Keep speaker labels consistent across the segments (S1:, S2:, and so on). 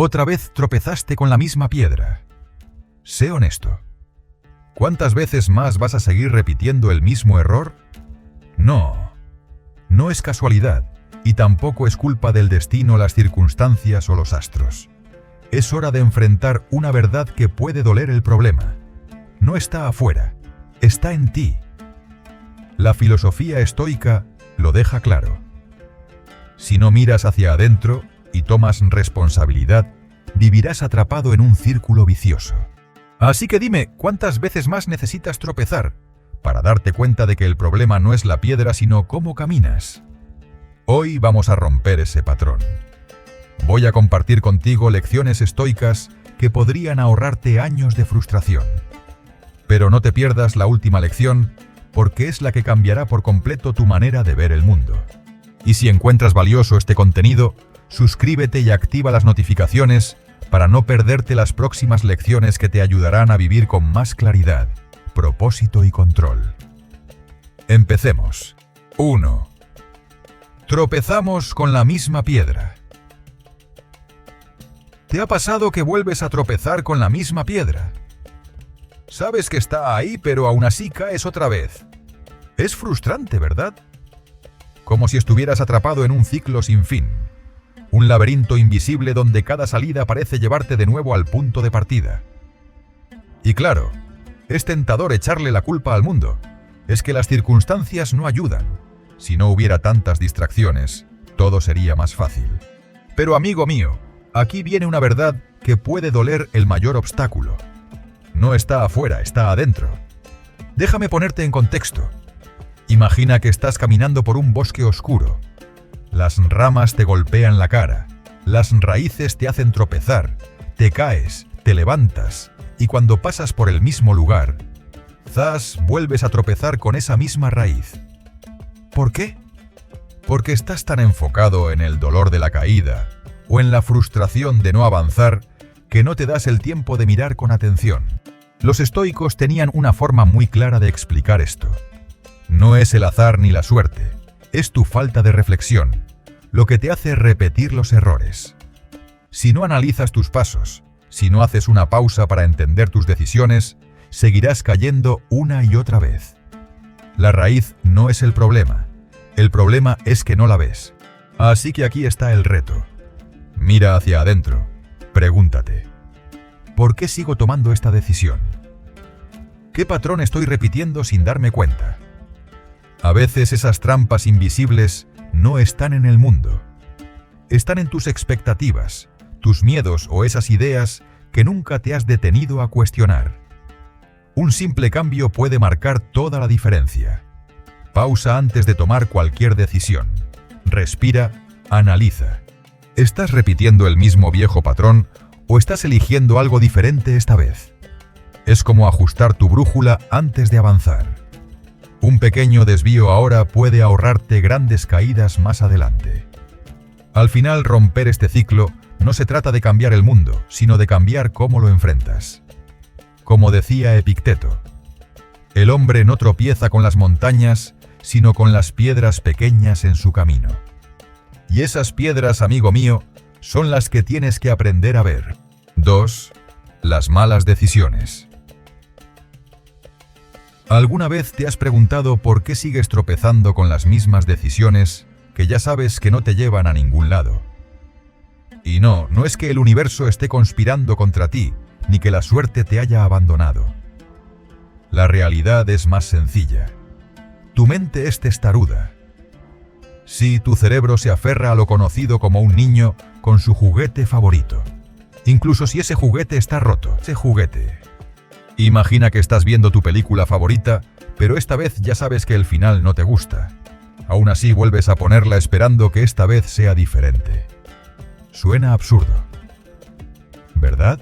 S1: Otra vez tropezaste con la misma piedra. Sé honesto. ¿Cuántas veces más vas a seguir repitiendo el mismo error? No. No es casualidad, y tampoco es culpa del destino, las circunstancias o los astros. Es hora de enfrentar una verdad que puede doler. El problema no está afuera, está en ti. La filosofía estoica lo deja claro. Si no miras hacia adentro y tomas responsabilidad, vivirás atrapado en un círculo vicioso. Así que dime, ¿cuántas veces más necesitas tropezar para darte cuenta de que el problema no es la piedra, sino cómo caminas? Hoy vamos a romper ese patrón. Voy a compartir contigo lecciones estoicas que podrían ahorrarte años de frustración. Pero no te pierdas la última lección, porque es la que cambiará por completo tu manera de ver el mundo. Y si encuentras valioso este contenido, suscríbete y activa las notificaciones para no perderte las próximas lecciones que te ayudarán a vivir con más claridad, propósito y control. Empecemos. 1. Tropezamos con la misma piedra. ¿Te ha pasado que vuelves a tropezar con la misma piedra? Sabes que está ahí, pero aún así caes otra vez. Es frustrante, ¿verdad? Como si estuvieras atrapado en un ciclo sin fin. Un laberinto invisible donde cada salida parece llevarte de nuevo al punto de partida. Y claro, es tentador echarle la culpa al mundo. Es que las circunstancias no ayudan. Si no hubiera tantas distracciones, todo sería más fácil. Pero amigo mío, aquí viene una verdad que puede doler. El mayor obstáculo no está afuera, está adentro. Déjame ponerte en contexto. Imagina que estás caminando por un bosque oscuro. Las ramas te golpean la cara, las raíces te hacen tropezar, te caes, te levantas, y cuando pasas por el mismo lugar, ¡zas!, vuelves a tropezar con esa misma raíz. ¿Por qué? Porque estás tan enfocado en el dolor de la caída o en la frustración de no avanzar que no te das el tiempo de mirar con atención. Los estoicos tenían una forma muy clara de explicar esto. No es el azar ni la suerte, es tu falta de reflexión, lo que te hace repetir los errores. Si no analizas tus pasos, si no haces una pausa para entender tus decisiones, seguirás cayendo una y otra vez. La raíz no es el problema es que no la ves. Así que aquí está el reto. Mira hacia adentro, pregúntate, ¿por qué sigo tomando esta decisión? ¿Qué patrón estoy repitiendo sin darme cuenta? A veces esas trampas invisibles no están en el mundo. Están en tus expectativas, tus miedos o esas ideas que nunca te has detenido a cuestionar. Un simple cambio puede marcar toda la diferencia. Pausa antes de tomar cualquier decisión. Respira, analiza. ¿Estás repitiendo el mismo viejo patrón o estás eligiendo algo diferente esta vez? Es como ajustar tu brújula antes de avanzar. Un pequeño desvío ahora puede ahorrarte grandes caídas más adelante. Al final, romper este ciclo no se trata de cambiar el mundo, sino de cambiar cómo lo enfrentas. Como decía Epicteto, el hombre no tropieza con las montañas, sino con las piedras pequeñas en su camino. Y esas piedras, amigo mío, son las que tienes que aprender a ver. 2. Las malas decisiones. ¿Alguna vez te has preguntado por qué sigues tropezando con las mismas decisiones que ya sabes que no te llevan a ningún lado? Y no es que el universo esté conspirando contra ti, ni que la suerte te haya abandonado. La realidad es más sencilla. Tu mente es testaruda. Sí, tu cerebro se aferra a lo conocido como un niño con su juguete favorito. Incluso si ese juguete está roto, Imagina que estás viendo tu película favorita, pero esta vez ya sabes que el final no te gusta. Aún así vuelves a ponerla esperando que esta vez sea diferente. Suena absurdo, ¿verdad?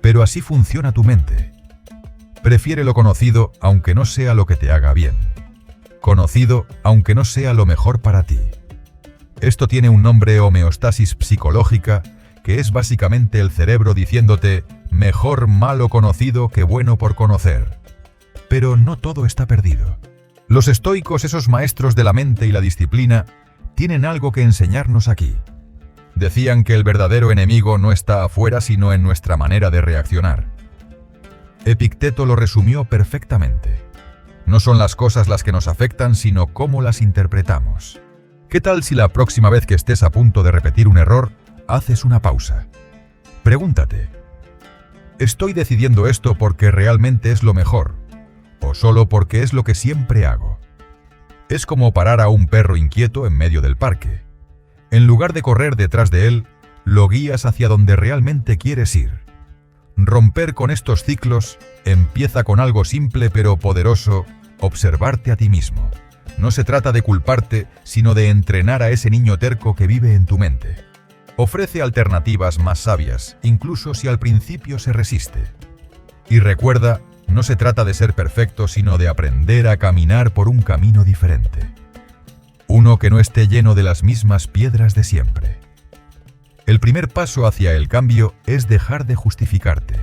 S1: Pero así funciona tu mente. Prefiere lo conocido aunque no sea lo que te haga bien. Conocido aunque no sea lo mejor para ti. Esto tiene un nombre: homeostasis psicológica, que es básicamente el cerebro diciéndote: mejor malo conocido que bueno por conocer. Pero no todo está perdido. Los estoicos, esos maestros de la mente y la disciplina, tienen algo que enseñarnos aquí. Decían que el verdadero enemigo no está afuera sino en nuestra manera de reaccionar. Epicteto lo resumió perfectamente. No son las cosas las que nos afectan, sino cómo las interpretamos. ¿Qué tal si la próxima vez que estés a punto de repetir un error, haces una pausa? Pregúntate, ¿estoy decidiendo esto porque realmente es lo mejor, o solo porque es lo que siempre hago? Es como parar a un perro inquieto en medio del parque. En lugar de correr detrás de él, lo guías hacia donde realmente quieres ir. Romper con estos ciclos empieza con algo simple pero poderoso: observarte a ti mismo. No se trata de culparte, sino de entrenar a ese niño terco que vive en tu mente. Ofrece alternativas más sabias, incluso si al principio se resiste. Y recuerda, no se trata de ser perfecto, sino de aprender a caminar por un camino diferente. Uno que no esté lleno de las mismas piedras de siempre. El primer paso hacia el cambio es dejar de justificarte.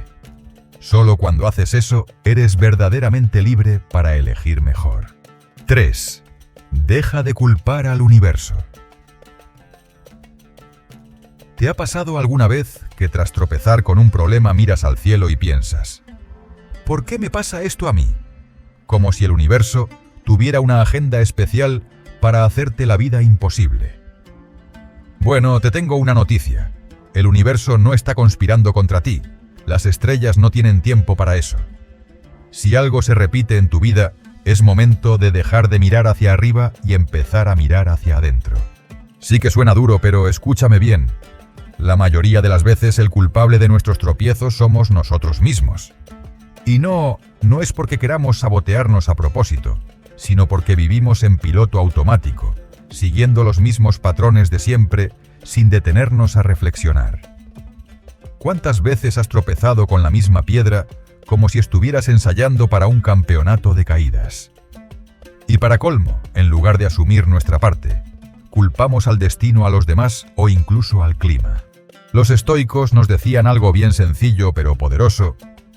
S1: Solo cuando haces eso, eres verdaderamente libre para elegir mejor. 3. Deja de culpar al universo. ¿Te ha pasado alguna vez que tras tropezar con un problema miras al cielo y piensas: ¿por qué me pasa esto a mí? Como si el universo tuviera una agenda especial para hacerte la vida imposible. Bueno, te tengo una noticia. El universo no está conspirando contra ti. Las estrellas no tienen tiempo para eso. Si algo se repite en tu vida, es momento de dejar de mirar hacia arriba y empezar a mirar hacia adentro. Sí que suena duro, pero escúchame bien. La mayoría de las veces el culpable de nuestros tropiezos somos nosotros mismos. Y no es porque queramos sabotearnos a propósito, sino porque vivimos en piloto automático, siguiendo los mismos patrones de siempre, sin detenernos a reflexionar. ¿Cuántas veces has tropezado con la misma piedra, como si estuvieras ensayando para un campeonato de caídas? Y para colmo, en lugar de asumir nuestra parte, culpamos al destino, a los demás o incluso al clima. Los estoicos nos decían algo bien sencillo pero poderoso: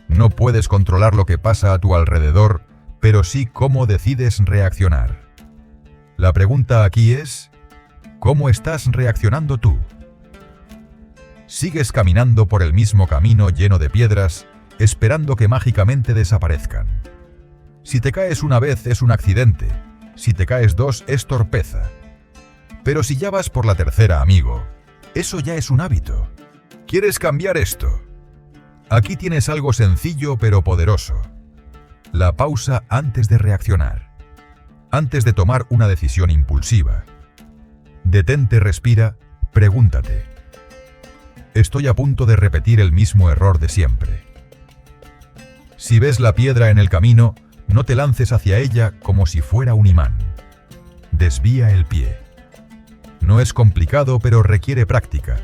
S1: no puedes controlar lo que pasa a tu alrededor, pero sí cómo decides reaccionar. La pregunta aquí es: ¿cómo estás reaccionando tú? ¿Sigues caminando por el mismo camino lleno de piedras, esperando que mágicamente desaparezcan? Si te caes una vez es un accidente, si te caes dos es torpeza. Pero si ya vas por la tercera, amigo, eso ya es un hábito. ¿Quieres cambiar esto? Aquí tienes algo sencillo pero poderoso: la pausa antes de reaccionar. Antes de tomar una decisión impulsiva, detente, respira, pregúntate: ¿estoy a punto de repetir el mismo error de siempre? Si ves la piedra en el camino, no te lances hacia ella como si fuera un imán. Desvía el pie. No es complicado, pero requiere práctica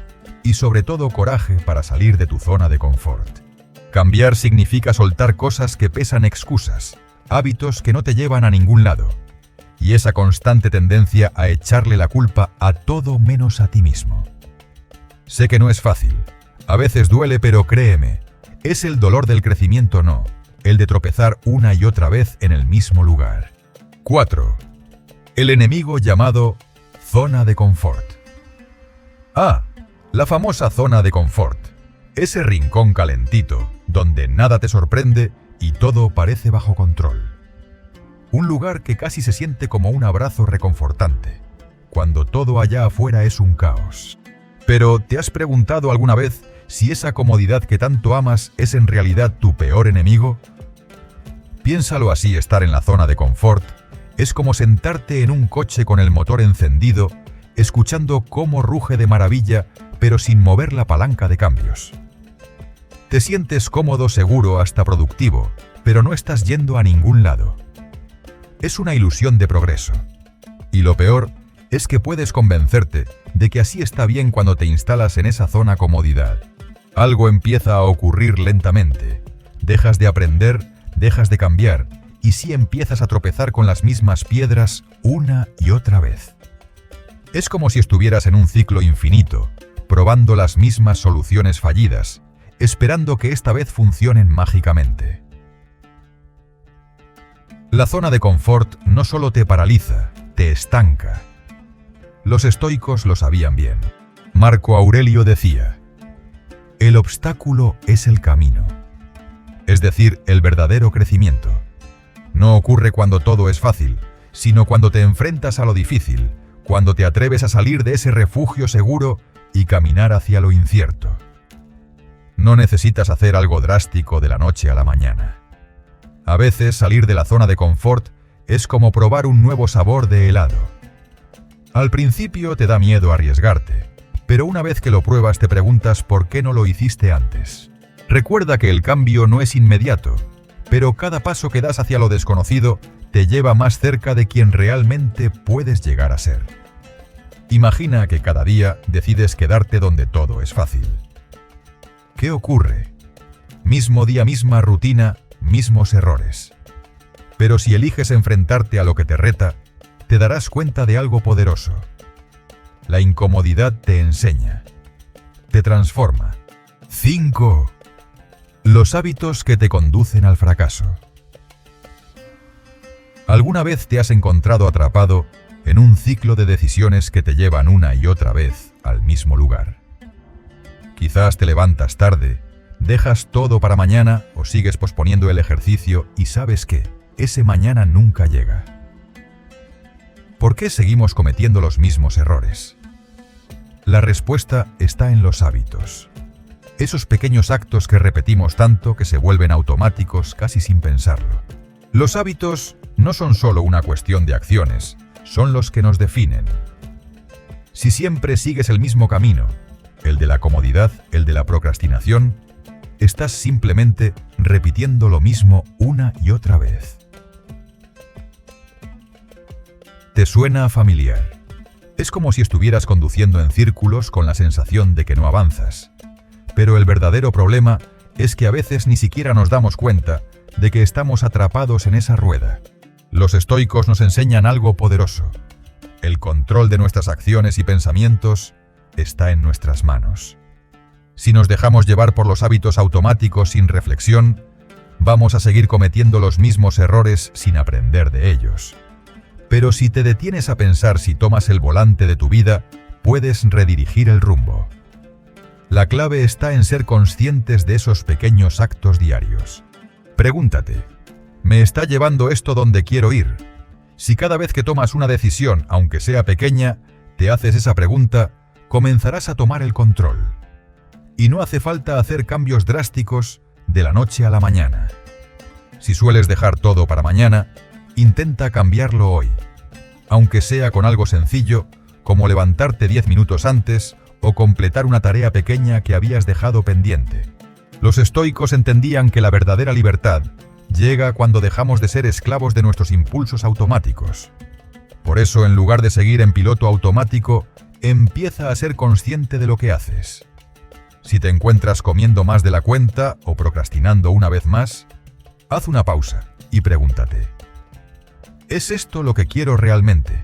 S1: y sobre todo coraje para salir de tu zona de confort. Cambiar significa soltar cosas que pesan, excusas, hábitos que no te llevan a ningún lado, y esa constante tendencia a echarle la culpa a todo menos a ti mismo. Sé que no es fácil, a veces duele, pero créeme, es el dolor del crecimiento, no el de tropezar una y otra vez en el mismo lugar. 4. El enemigo llamado zona de confort. La famosa zona de confort. Ese rincón calentito, donde nada te sorprende y todo parece bajo control. Un lugar que casi se siente como un abrazo reconfortante, cuando todo allá afuera es un caos. Pero, ¿te has preguntado alguna vez si esa comodidad que tanto amas es en realidad tu peor enemigo? Piénsalo así: estar en la zona de confort es como sentarte en un coche con el motor encendido, escuchando cómo ruge de maravilla, pero sin mover la palanca de cambios. Te sientes cómodo, seguro, hasta productivo, pero no estás yendo a ningún lado. Es una ilusión de progreso. Y lo peor es que puedes convencerte de que así está bien cuando te instalas en esa zona comodidad. Algo empieza a ocurrir lentamente. Dejas de aprender, dejas de cambiar, y sí empiezas a tropezar con las mismas piedras una y otra vez. Es como si estuvieras en un ciclo infinito, probando las mismas soluciones fallidas, esperando que esta vez funcionen mágicamente. La zona de confort no solo te paraliza, te estanca. Los estoicos lo sabían bien. Marco Aurelio decía: el obstáculo es el camino, es decir, el verdadero crecimiento. No ocurre cuando todo es fácil, sino cuando te enfrentas a lo difícil, cuando te atreves a salir de ese refugio seguro y caminar hacia lo incierto. No necesitas hacer algo drástico de la noche a la mañana. A veces salir de la zona de confort es como probar un nuevo sabor de helado. Al principio te da miedo arriesgarte, pero una vez que lo pruebas te preguntas por qué no lo hiciste antes. Recuerda que el cambio no es inmediato, pero cada paso que das hacia lo desconocido te lleva más cerca de quien realmente puedes llegar a ser. Imagina que cada día decides quedarte donde todo es fácil. ¿Qué ocurre? Mismo día, misma rutina, mismos errores. Pero si eliges enfrentarte a lo que te reta, te darás cuenta de algo poderoso. La incomodidad te enseña, te transforma. 5. Los hábitos que te conducen al fracaso. ¿Alguna vez te has encontrado atrapado en un ciclo de decisiones que te llevan una y otra vez al mismo lugar? Quizás te levantas tarde, dejas todo para mañana o sigues posponiendo el ejercicio y sabes que ese mañana nunca llega. ¿Por qué seguimos cometiendo los mismos errores? La respuesta está en los hábitos. Esos pequeños actos que repetimos tanto que se vuelven automáticos casi sin pensarlo. Los hábitos no son solo una cuestión de acciones, son los que nos definen. Si siempre sigues el mismo camino, el de la comodidad, el de la procrastinación, estás simplemente repitiendo lo mismo una y otra vez. ¿Te suena familiar? Es como si estuvieras conduciendo en círculos con la sensación de que no avanzas. Pero el verdadero problema es que a veces ni siquiera nos damos cuenta de que estamos atrapados en esa rueda. Los estoicos nos enseñan algo poderoso. El control de nuestras acciones y pensamientos está en nuestras manos. Si nos dejamos llevar por los hábitos automáticos sin reflexión, vamos a seguir cometiendo los mismos errores sin aprender de ellos. Pero si te detienes a pensar si tomas el volante de tu vida, puedes redirigir el rumbo. La clave está en ser conscientes de esos pequeños actos diarios. Pregúntate, ¿me está llevando esto donde quiero ir? Si cada vez que tomas una decisión, aunque sea pequeña, te haces esa pregunta, comenzarás a tomar el control. Y no hace falta hacer cambios drásticos de la noche a la mañana. Si sueles dejar todo para mañana, intenta cambiarlo hoy. Aunque sea con algo sencillo, como levantarte 10 minutos antes o completar una tarea pequeña que habías dejado pendiente. Los estoicos entendían que la verdadera libertad llega cuando dejamos de ser esclavos de nuestros impulsos automáticos. Por eso, en lugar de seguir en piloto automático, empieza a ser consciente de lo que haces. Si te encuentras comiendo más de la cuenta o procrastinando una vez más, haz una pausa y pregúntate, ¿es esto lo que quiero realmente?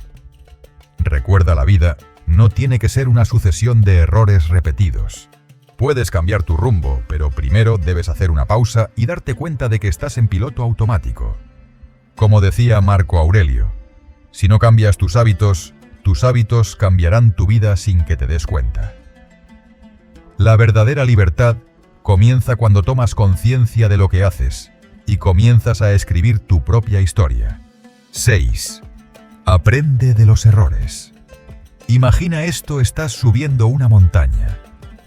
S1: Recuerda, la vida no tiene que ser una sucesión de errores repetidos. Puedes cambiar tu rumbo, pero primero debes hacer una pausa y darte cuenta de que estás en piloto automático. Como decía Marco Aurelio, si no cambias tus hábitos cambiarán tu vida sin que te des cuenta. La verdadera libertad comienza cuando tomas conciencia de lo que haces y comienzas a escribir tu propia historia. 6. Aprende de los errores. Imagina esto: estás subiendo una montaña.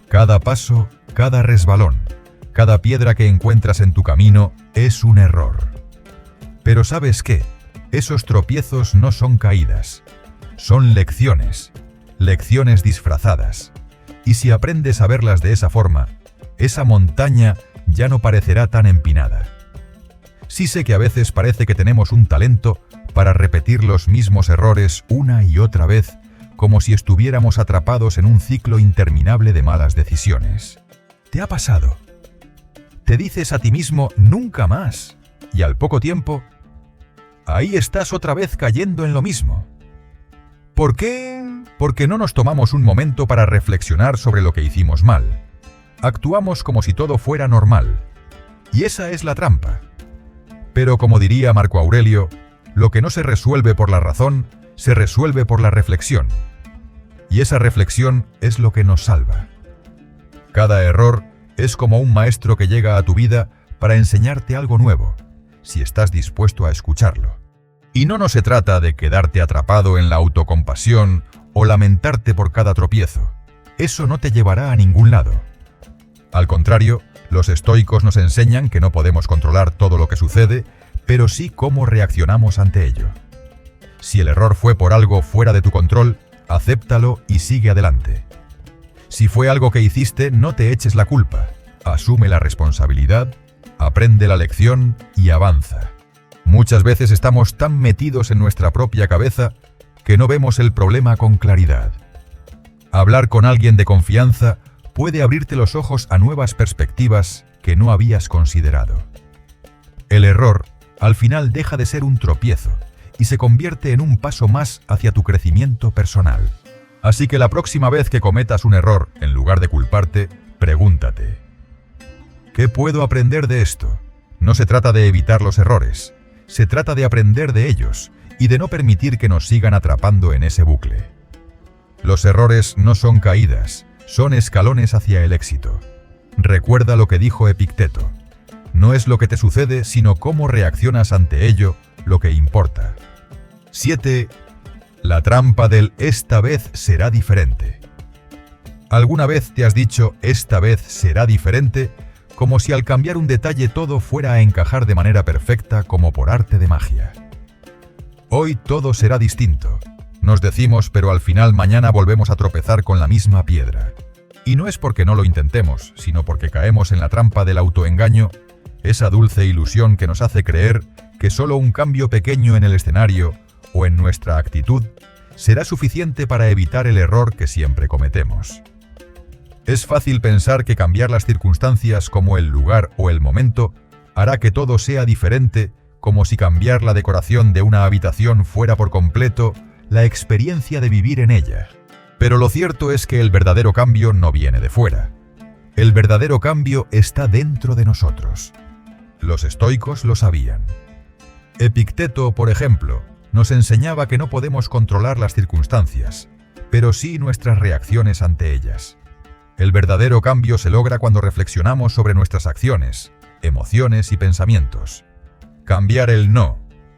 S1: Cada paso, cada resbalón, cada piedra que encuentras en tu camino es un error. Pero ¿sabes qué? Esos tropiezos no son caídas, son lecciones, lecciones disfrazadas. Y si aprendes a verlas de esa forma, esa montaña ya no parecerá tan empinada. Sí sé que a veces parece que tenemos un talento para repetir los mismos errores una y otra vez, como si estuviéramos atrapados en un ciclo interminable de malas decisiones. ¿Te ha pasado? Te dices a ti mismo nunca más, y al poco tiempo, ahí estás otra vez cayendo en lo mismo. ¿Por qué? Porque no nos tomamos un momento para reflexionar sobre lo que hicimos mal. Actuamos como si todo fuera normal. Y esa es la trampa. Pero como diría Marco Aurelio, lo que no se resuelve por la razón, se resuelve por la reflexión. Y esa reflexión es lo que nos salva. Cada error es como un maestro que llega a tu vida para enseñarte algo nuevo, si estás dispuesto a escucharlo. Y no se trata de quedarte atrapado en la autocompasión o lamentarte por cada tropiezo. Eso no te llevará a ningún lado. Al contrario, los estoicos nos enseñan que no podemos controlar todo lo que sucede, pero sí cómo reaccionamos ante ello. Si el error fue por algo fuera de tu control, acéptalo y sigue adelante. Si fue algo que hiciste, no te eches la culpa. Asume la responsabilidad, aprende la lección y avanza. Muchas veces estamos tan metidos en nuestra propia cabeza que no vemos el problema con claridad. Hablar con alguien de confianza puede abrirte los ojos a nuevas perspectivas que no habías considerado. El error, al final, deja de ser un tropiezo y se convierte en un paso más hacia tu crecimiento personal. Así que la próxima vez que cometas un error, en lugar de culparte, pregúntate: ¿qué puedo aprender de esto? No se trata de evitar los errores, se trata de aprender de ellos y de no permitir que nos sigan atrapando en ese bucle. Los errores no son caídas, son escalones hacia el éxito. Recuerda lo que dijo Epicteto: no es lo que te sucede, sino cómo reaccionas ante ello lo que importa. 7. La trampa del esta vez será diferente. ¿Alguna vez te has dicho esta vez será diferente? Como si al cambiar un detalle todo fuera a encajar de manera perfecta como por arte de magia. Hoy todo será distinto. Nos decimos, pero al final mañana volvemos a tropezar con la misma piedra. Y no es porque no lo intentemos, sino porque caemos en la trampa del autoengaño, esa dulce ilusión que nos hace creer que solo un cambio pequeño en el escenario o en nuestra actitud será suficiente para evitar el error que siempre cometemos. Es fácil pensar que cambiar las circunstancias como el lugar o el momento hará que todo sea diferente, como si cambiar la decoración de una habitación fuera por completo la experiencia de vivir en ella. Pero lo cierto es que el verdadero cambio no viene de fuera. El verdadero cambio está dentro de nosotros. Los estoicos lo sabían. Epicteto, por ejemplo, nos enseñaba que no podemos controlar las circunstancias, pero sí nuestras reacciones ante ellas. El verdadero cambio se logra cuando reflexionamos sobre nuestras acciones, emociones y pensamientos. Cambiar el no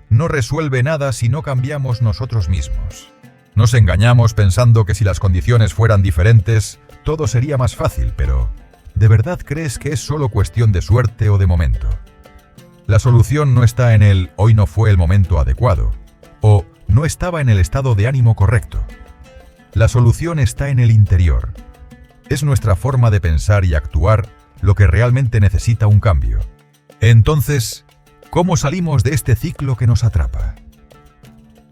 S1: resuelve nada si no cambiamos nosotros mismos. Nos engañamos pensando que si las condiciones fueran diferentes, todo sería más fácil, pero ¿de verdad crees que es solo cuestión de suerte o de momento? La solución no está en el hoy no fue el momento adecuado, o no estaba en el estado de ánimo correcto. La solución está en el interior. Es nuestra forma de pensar y actuar lo que realmente necesita un cambio. Entonces, ¿cómo salimos de este ciclo que nos atrapa?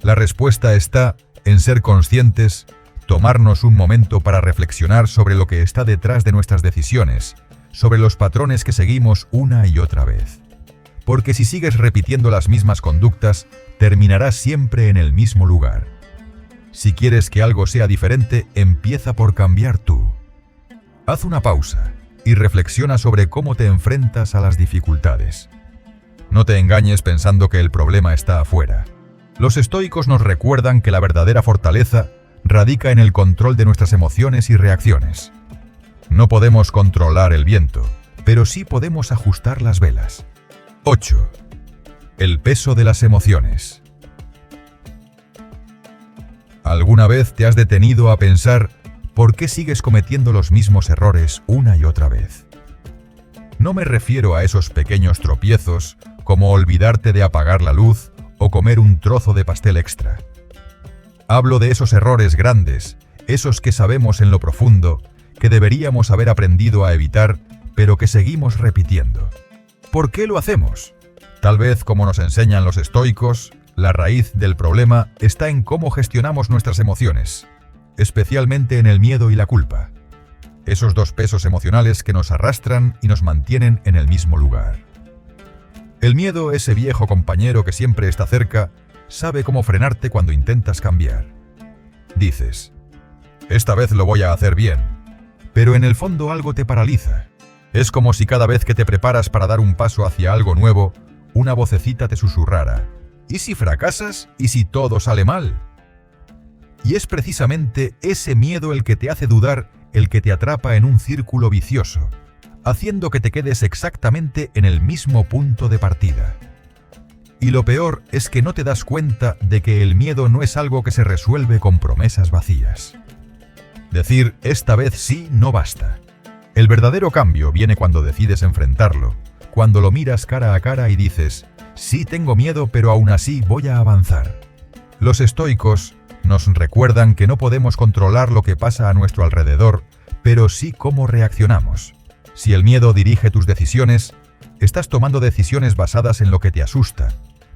S1: La respuesta está en ser conscientes, tomarnos un momento para reflexionar sobre lo que está detrás de nuestras decisiones, sobre los patrones que seguimos una y otra vez. Porque si sigues repitiendo las mismas conductas, terminarás siempre en el mismo lugar. Si quieres que algo sea diferente, empieza por cambiar tú. Haz una pausa y reflexiona sobre cómo te enfrentas a las dificultades. No te engañes pensando que el problema está afuera. Los estoicos nos recuerdan que la verdadera fortaleza radica en el control de nuestras emociones y reacciones. No podemos controlar el viento, pero sí podemos ajustar las velas. 8. El peso de las emociones. ¿Alguna vez te has detenido a pensar por qué sigues cometiendo los mismos errores una y otra vez? No me refiero a esos pequeños tropiezos como olvidarte de apagar la luz o comer un trozo de pastel extra. Hablo de esos errores grandes, esos que sabemos en lo profundo que deberíamos haber aprendido a evitar, pero que seguimos repitiendo. ¿Por qué lo hacemos? Tal vez, como nos enseñan los estoicos, la raíz del problema está en cómo gestionamos nuestras emociones, especialmente en el miedo y la culpa. Esos dos pesos emocionales que nos arrastran y nos mantienen en el mismo lugar. El miedo, ese viejo compañero que siempre está cerca, sabe cómo frenarte cuando intentas cambiar. Dices: esta vez lo voy a hacer bien, pero en el fondo algo te paraliza. Es como si cada vez que te preparas para dar un paso hacia algo nuevo, una vocecita te susurrara: ¿y si fracasas? ¿Y si todo sale mal? Y es precisamente ese miedo el que te hace dudar, el que te atrapa en un círculo vicioso, haciendo que te quedes exactamente en el mismo punto de partida. Y lo peor es que no te das cuenta de que el miedo no es algo que se resuelve con promesas vacías. Decir esta vez sí no basta. El verdadero cambio viene cuando decides enfrentarlo, cuando lo miras cara a cara y dices, sí tengo miedo, pero aún así voy a avanzar. Los estoicos nos recuerdan que no podemos controlar lo que pasa a nuestro alrededor, pero sí cómo reaccionamos. Si el miedo dirige tus decisiones, estás tomando decisiones basadas en lo que te asusta,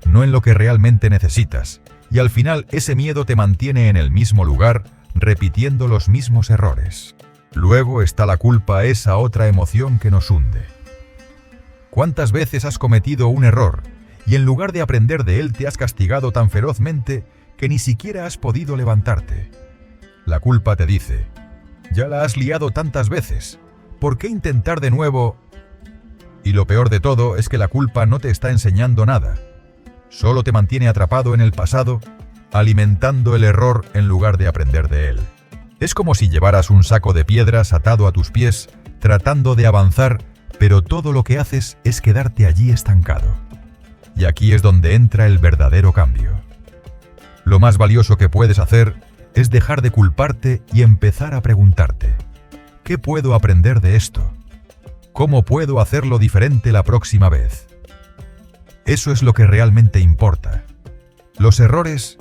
S1: no en lo que realmente necesitas, y al final ese miedo te mantiene en el mismo lugar, repitiendo los mismos errores. Luego está la culpa, esa otra emoción que nos hunde. ¿Cuántas veces has cometido un error y en lugar de aprender de él te has castigado tan ferozmente que ni siquiera has podido levantarte? La culpa te dice, ya la has liado tantas veces, ¿por qué intentar de nuevo? Y lo peor de todo es que la culpa no te está enseñando nada, solo te mantiene atrapado en el pasado, alimentando el error en lugar de aprender de él. Es como si llevaras un saco de piedras atado a tus pies, tratando de avanzar, pero todo lo que haces es quedarte allí estancado. Y aquí es donde entra el verdadero cambio. Lo más valioso que puedes hacer es dejar de culparte y empezar a preguntarte, ¿qué puedo aprender de esto? ¿Cómo puedo hacerlo diferente la próxima vez? Eso es lo que realmente importa. Los errores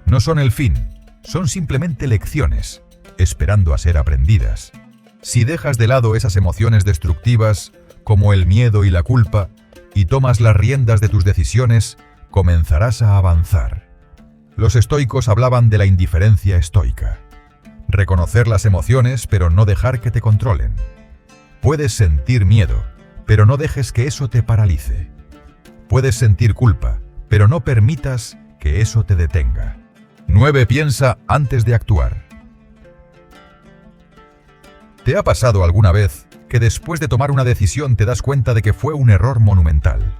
S1: no son el fin, son simplemente lecciones, esperando a ser aprendidas. Si dejas de lado esas emociones destructivas, como el miedo y la culpa, y tomas las riendas de tus decisiones, comenzarás a avanzar. Los estoicos hablaban de la indiferencia estoica. Reconocer las emociones, pero no dejar que te controlen. Puedes sentir miedo, pero no dejes que eso te paralice. Puedes sentir culpa, pero no permitas que eso te detenga. 9. Piensa antes de actuar. ¿Te ha pasado alguna vez que después de tomar una decisión te das cuenta de que fue un error monumental?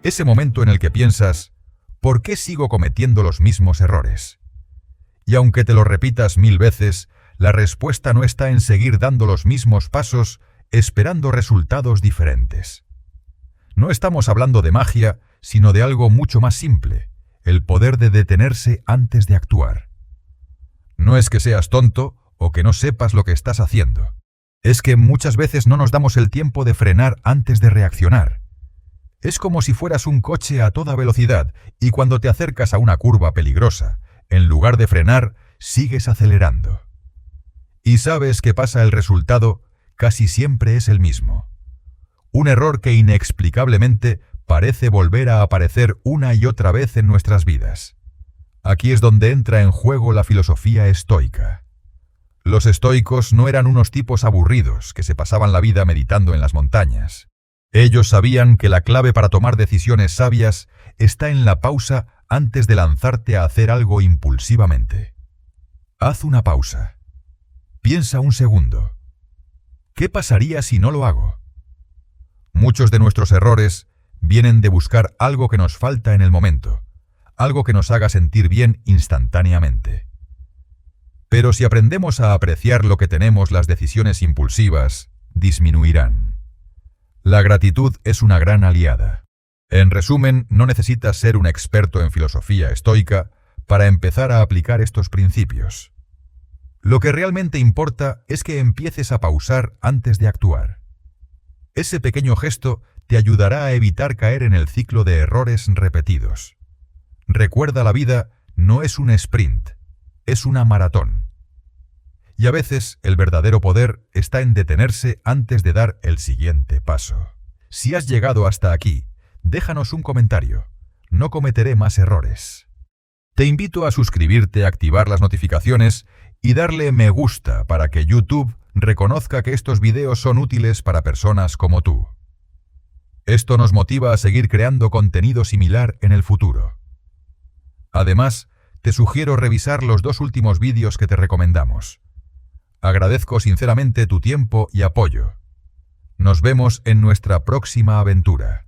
S1: Ese momento en el que piensas, ¿por qué sigo cometiendo los mismos errores? Y aunque te lo repitas 1000 veces, la respuesta no está en seguir dando los mismos pasos, esperando resultados diferentes. No estamos hablando de magia, sino de algo mucho más simple, el poder de detenerse antes de actuar. No es que seas tonto o que no sepas lo que estás haciendo. Es que muchas veces no nos damos el tiempo de frenar antes de reaccionar. Es como si fueras un coche a toda velocidad y cuando te acercas a una curva peligrosa, en lugar de frenar, sigues acelerando. Y sabes que pasa el resultado, casi siempre es el mismo. Un error que inexplicablemente parece volver a aparecer una y otra vez en nuestras vidas. Aquí es donde entra en juego la filosofía estoica. Los estoicos no eran unos tipos aburridos que se pasaban la vida meditando en las montañas. Ellos sabían que la clave para tomar decisiones sabias está en la pausa antes de lanzarte a hacer algo impulsivamente. Haz una pausa. Piensa un segundo. ¿Qué pasaría si no lo hago? Muchos de nuestros errores vienen de buscar algo que nos falta en el momento, algo que nos haga sentir bien instantáneamente. Pero si aprendemos a apreciar lo que tenemos, las decisiones impulsivas disminuirán. La gratitud es una gran aliada. En resumen, no necesitas ser un experto en filosofía estoica para empezar a aplicar estos principios. Lo que realmente importa es que empieces a pausar antes de actuar. Ese pequeño gesto te ayudará a evitar caer en el ciclo de errores repetidos. Recuerda, la vida no es un sprint, es una maratón. Y a veces el verdadero poder está en detenerse antes de dar el siguiente paso. Si has llegado hasta aquí, déjanos un comentario. No cometeré más errores. Te invito a suscribirte, activar las notificaciones y darle me gusta para que YouTube reconozca que estos videos son útiles para personas como tú. Esto nos motiva a seguir creando contenido similar en el futuro. Además, te sugiero revisar los 2 últimos vídeos que te recomendamos. Agradezco sinceramente tu tiempo y apoyo. Nos vemos en nuestra próxima aventura.